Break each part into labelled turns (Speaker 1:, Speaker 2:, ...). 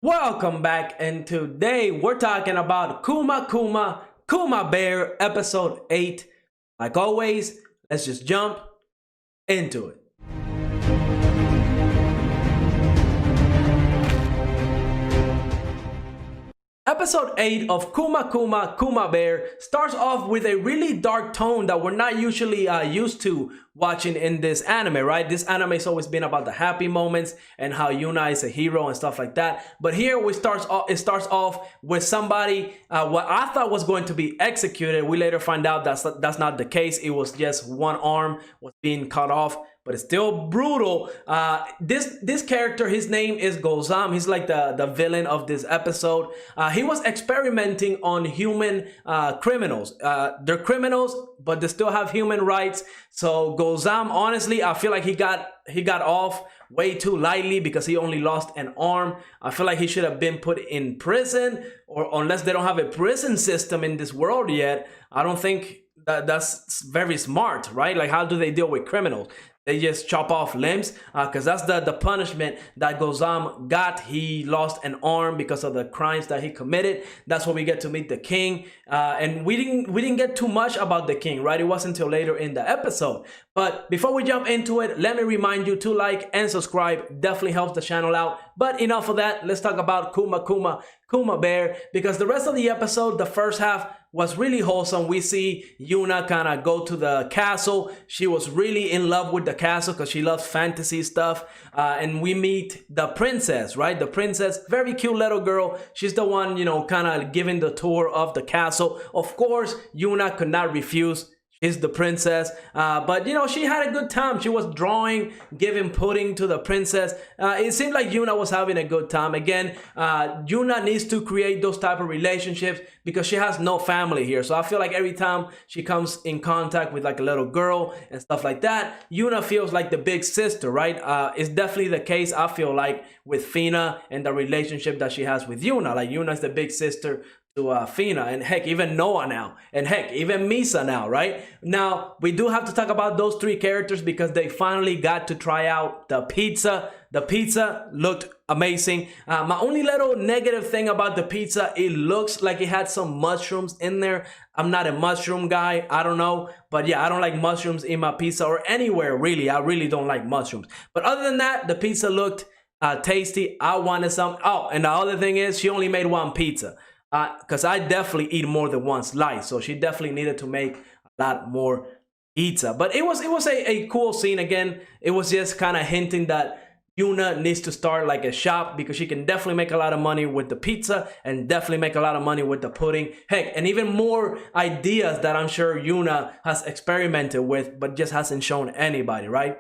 Speaker 1: Welcome back, and today we're talking about Kuma Kuma Kuma Bear episode 8. Like always, let's just jump into it. Episode 8 of Kuma Kuma Kuma Bear starts off with a really dark tone that we're not usually used to watching in this anime, right? This anime has always been about the happy moments and how Yuna is a hero and stuff like that. But here it starts off with somebody what I thought was going to be executed. We later find out that's not the case. It was just one arm was being cut off. But it's still brutal. This character, his name is Gozam. He's like the villain of this episode. He was experimenting on human criminals. They're criminals, but they still have human rights. So Gozam, honestly, I feel like he got off way too lightly because he only lost an arm. I feel like he should have been put in prison, or unless they don't have a prison system in this world yet, I don't think that's very smart, right? Like, how do they deal with criminals? They just chop off limbs, because that's the punishment that Gozam got. He lost an arm because of the crimes that he committed. That's where we get to meet the king, and we didn't get too much about the king, right? It wasn't until later in the episode. But before we jump into it, let me remind you to like and subscribe. Definitely helps the channel out. But enough of that. Let's talk about Kuma Kuma Kuma Bear, because the rest of the episode, the first half, was really wholesome. We see Yuna kind of go to the castle. She was really in love with the castle because she loves fantasy stuff. And we meet the princess, right? The princess, very cute little girl. She's the one, kind of giving the tour of the castle. Of course, Yuna could not refuse. Is the princess, but she had a good time. She was drawing, giving pudding to the princess. It seemed like Yuna was having a good time. Again, Yuna needs to create those type of relationships because she has no family here. So I feel like every time she comes in contact with like a little girl and stuff like that, Yuna feels like the big sister, right? It's definitely the case, I feel like, with Fina and the relationship that she has with Yuna. Like, Yuna's the big sister to Fina, and heck, even Noah now, and heck, even Misa now, right? Now, we do have to talk about those three characters because they finally got to try out the pizza. The pizza looked amazing. My only little negative thing about the pizza, it looks like it had some mushrooms in there. I'm not a mushroom guy, I don't know, but yeah, I don't like mushrooms in my pizza or anywhere, really. I really don't like mushrooms. But other than that, the pizza looked tasty. I wanted some. Oh, and the other thing is, she only made one pizza. Because I definitely eat more than one slice, so she definitely needed to make a lot more pizza. But it was a cool scene. Again, it was just kind of hinting that Yuna needs to start like a shop because she can definitely make a lot of money with the pizza and definitely make a lot of money with the pudding. Heck, and even more ideas that I'm sure Yuna has experimented with but just hasn't shown anybody, right?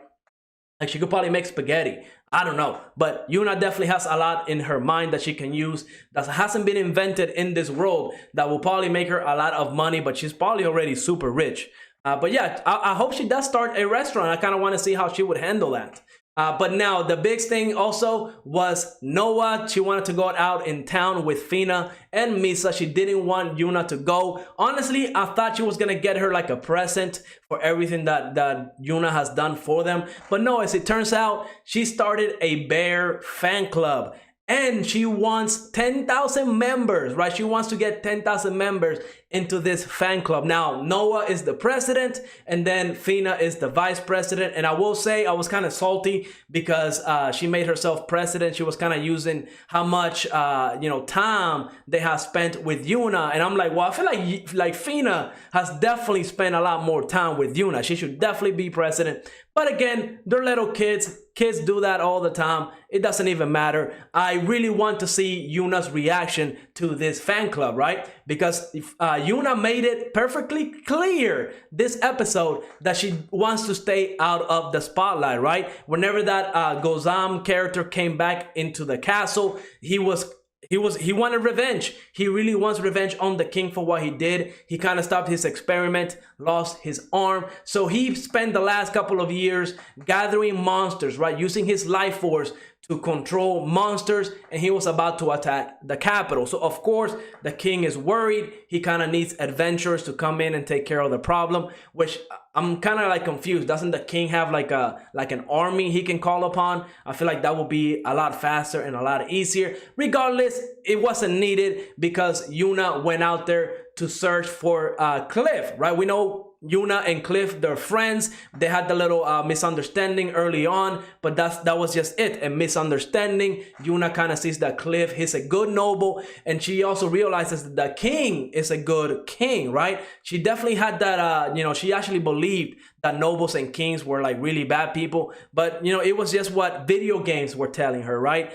Speaker 1: Like, she could probably make spaghetti. I don't know, but Yuna definitely has a lot in her mind that she can use that hasn't been invented in this world that will probably make her a lot of money, but she's probably already super rich. But yeah, I hope she does start a restaurant. I kind of want to see how she would handle that. But now the big thing also was Noah. She wanted to go out in town with Fina and Misa. She didn't want Yuna to go. Honestly, I thought she was gonna get her like a present for everything that Yuna has done for them. But no, as it turns out, she started a bear fan club. And she wants 10,000 members, right? She wants to get 10,000 members into this fan club. Now, Noah is the president, and then Fina is the vice president. And I will say I was kind of salty because she made herself president. She was kind of using how much, time they have spent with Yuna. And I'm like, well, I feel like Fina has definitely spent a lot more time with Yuna. She should definitely be president. But again, they're little kids. Kids do that all the time. It doesn't even matter. I really want to see Yuna's reaction to this fan club, right? Because Yuna made it perfectly clear this episode that she wants to stay out of the spotlight, right? Whenever that Gozam character came back into the castle, he wanted revenge. He really wants revenge on the king for what he did. He kind of stopped his experiment, lost his arm. So he spent the last couple of years gathering monsters, right? Using his life force to control monsters, and he was about to attack the capital. So of course the king is worried. He kind of needs adventurers to come in and take care of the problem, which I'm kind of like confused. Doesn't the king have like an army he can call upon? I feel like that would be a lot faster and a lot easier. Regardless, it wasn't needed because Yuna went out there to search for Cliff, right? We know Yuna and Cliff, they're friends. They had the little misunderstanding early on, but that was just it, a misunderstanding. Yuna kind of sees that Cliff, he's a good noble, and she also realizes that the king is a good king, right? She definitely had that, she actually believed that nobles and kings were like really bad people, but it was just what video games were telling her, right?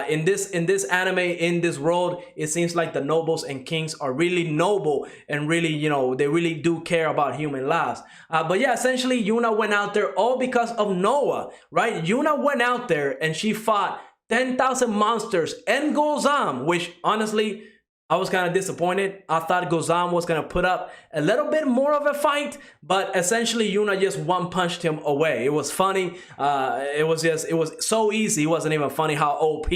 Speaker 1: In this anime, in this world, it seems like the nobles and kings are really noble and really, they really do care about human lives. But yeah, essentially Yuna went out there all because of Noah, right? Yuna went out there and she fought 10,000 monsters and Gozam, which honestly, I was kind of disappointed. I thought Gozam was going to put up a little bit more of a fight, but essentially Yuna just one-punched him away. It was funny. It was so easy. It wasn't even funny how OP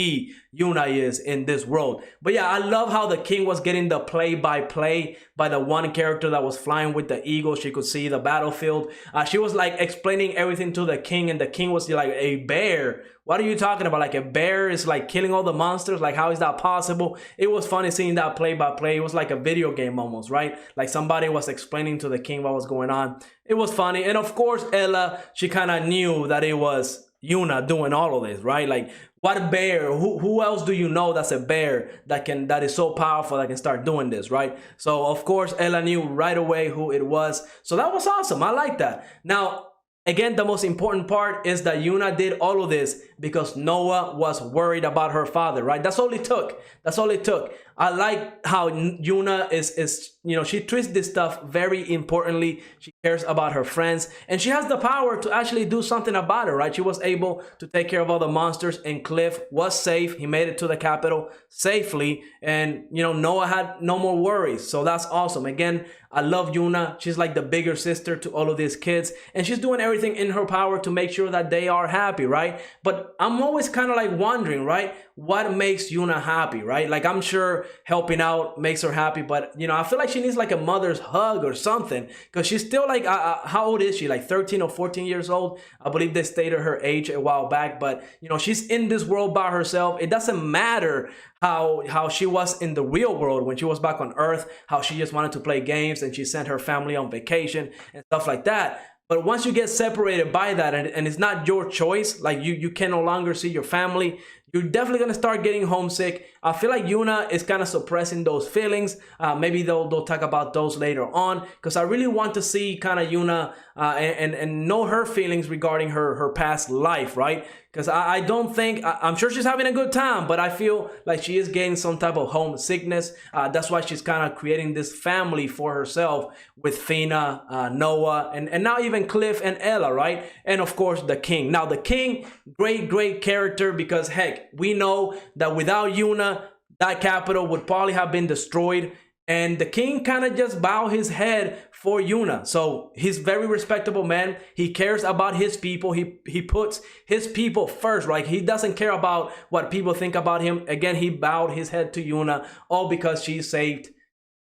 Speaker 1: Yuna is in this world. But yeah, I love how the king was getting the play-by-play by the one character that was flying with the eagle. She could see the battlefield. She was like explaining everything to the king, and the king was like, a bear? What are you talking about? Like a bear is like killing all the monsters? Like how is that possible? It was funny seeing that play-by-play. It was like a video game almost, right? Like somebody was explaining to the king what was going on. It was funny. And of course, Ella, she kind of knew that it was Yuna doing all of this, right? Like what bear? Who else do you know that's a bear that is so powerful that can start doing this, right? So of course, Ella knew right away who it was. So that was awesome. I like that. Now, again, the most important part is that Yuna did all of this because Noah was worried about her father, right? That's all it took. That's all it took. I like how Yuna is she treats this stuff very importantly. She cares about her friends, and she has the power to actually do something about it, right? She was able to take care of all the monsters, and Cliff was safe. He made it to the capital safely, and Noah had no more worries. So that's awesome. Again, I love Yuna. She's like the bigger sister to all of these kids, and she's doing everything in her power to make sure that they are happy, right? But I'm always kind of like wondering, right? What makes Yuna happy, right? Like I'm sure helping out makes her happy, but I feel like she needs like a mother's hug or something, because she's still like, how old is she? Like 13 or 14 years old. I believe they stated her age a while back, but she's in this world by herself. It doesn't matter how she was in the real world when she was back on Earth, how she just wanted to play games and she sent her family on vacation and stuff like that. But once you get separated by that, and it's not your choice, like you can no longer see your family, you're definitely going to start getting homesick. I feel like Yuna is kind of suppressing those feelings. Maybe they'll talk about those later on, because I really want to see kind of Yuna and know her feelings regarding her past life, right? Because I don't think, I'm sure she's having a good time, but I feel like she is getting some type of homesickness. That's why she's kind of creating this family for herself with Fina, Noah, and now even Cliff and Ella, right? And of course, the king. Now, the king, great character, because heck, we know that without Yuna, that capital would probably have been destroyed. And the king kind of just bowed his head for Yuna. So he's very respectable man. He cares about his people. He puts his people first, right? He doesn't care about what people think about him. Again, he bowed his head to Yuna, all because she saved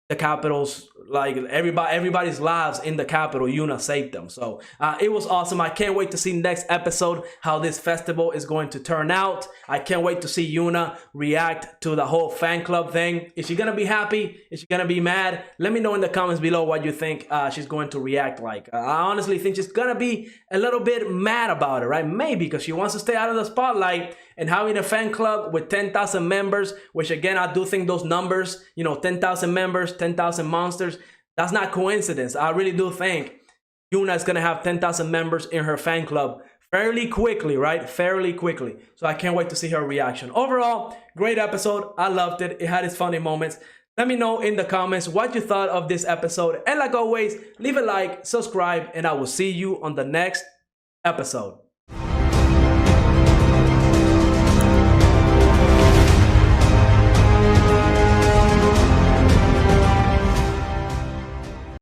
Speaker 1: the capitals, like everybody's lives in the capital. Yuna saved them. So it was awesome. I can't wait to see next episode how this festival is going to turn out. I can't wait to see Yuna react to the whole fan club thing. Is she gonna be happy? Is she gonna be mad? Let me know in the comments below what you think she's going to react like. I honestly think she's gonna be a little bit mad about it, right? Maybe because she wants to stay out of the spotlight, and having a fan club with 10,000 members, which again, I do think those numbers, 10,000 members, 10,000 monsters, that's not coincidence. I really do think Yuna is gonna have 10,000 members in her fan club fairly quickly, right? Fairly quickly. So I can't wait to see her reaction. Overall, great episode. I loved it. It had its funny moments. Let me know in the comments what you thought of this episode. And like always, leave a like, subscribe, and I will see you on the next episode.